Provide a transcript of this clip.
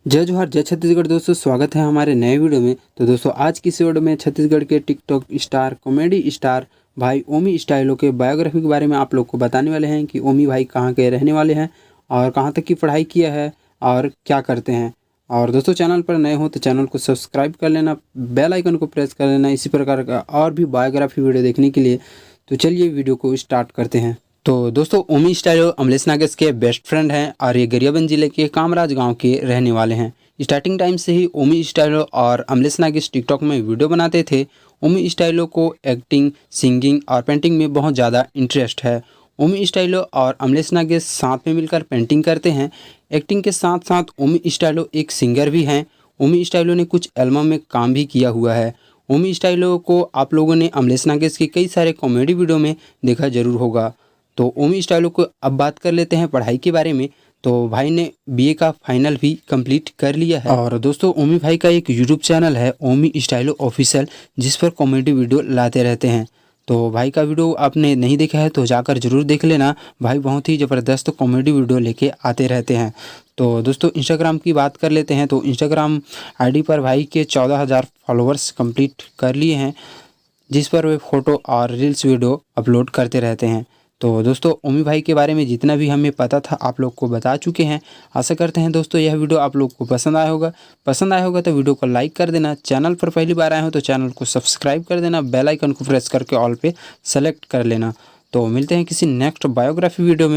जय जोहार जय छत्तीसगढ़। दोस्तों स्वागत है हमारे नए वीडियो में। तो दोस्तों आज की इस वीडियो में छत्तीसगढ़ के टिकटॉक स्टार कॉमेडी स्टार भाई ओमी स्टाइलो के बायोग्राफी के बारे में आप लोग को बताने वाले हैं कि ओमी भाई कहाँ के रहने वाले हैं और कहाँ तक की पढ़ाई किया है और क्या करते हैं। और दोस्तों चैनल पर नए हो तो चैनल को सब्सक्राइब कर लेना, बेल आइकन को प्रेस कर लेना इसी प्रकार का और भी बायोग्राफी वीडियो देखने के लिए। तो चलिए वीडियो को स्टार्ट करते हैं। तो दोस्तों ओमी स्टाइलो अमलेश नागेश के बेस्ट फ्रेंड हैं और ये गरियाबंद जिले के कामराज गांव के रहने वाले हैं। स्टार्टिंग टाइम से ही ओमी स्टाइलो और अमलेश नागेश टिकटॉक में वीडियो बनाते थे। ओमी स्टाइलो को एक्टिंग, सिंगिंग और पेंटिंग में बहुत ज़्यादा इंटरेस्ट है। ओमी स्टाइलो और अमलेश नागेश साथ में मिलकर पेंटिंग करते हैं। एक्टिंग के साथ साथ ओमी स्टाइलो एक सिंगर भी हैं। ओमी स्टाइलो ने कुछ एल्बम में काम भी किया हुआ है। ओमी स्टाइलो को आप लोगों ने अमलेश नागेश के कई सारे कॉमेडी वीडियो में देखा जरूर होगा। तो ओमी स्टाइलो को अब बात कर लेते हैं पढ़ाई के बारे में। तो भाई ने बीए का फाइनल भी कंप्लीट कर लिया है। और दोस्तों ओमी भाई का एक यूट्यूब चैनल है ओमी स्टाइलो ऑफिशियल, जिस पर कॉमेडी वीडियो लाते रहते हैं। तो भाई का वीडियो आपने नहीं देखा है तो जाकर जरूर देख लेना। भाई बहुत ही ज़बरदस्त कॉमेडी वीडियो लेके आते रहते हैं। तो दोस्तों इंस्टाग्राम की बात कर लेते हैं। तो इंस्टाग्राम आईडी पर भाई के 14,000 फॉलोअर्स कंप्लीट कर लिए हैं, जिस पर वे फ़ोटो और रील्स वीडियो अपलोड करते रहते हैं। तो दोस्तों ओमी भाई के बारे में जितना भी हमें पता था आप लोग को बता चुके हैं। आशा करते हैं दोस्तों यह वीडियो आप लोग को पसंद आया होगा तो वीडियो को लाइक कर देना। चैनल पर पहली बार आए हो तो चैनल को सब्सक्राइब कर देना, बेल आइकन को प्रेस करके ऑल पे सेलेक्ट कर लेना। तो मिलते हैं किसी नेक्स्ट बायोग्राफी वीडियो में।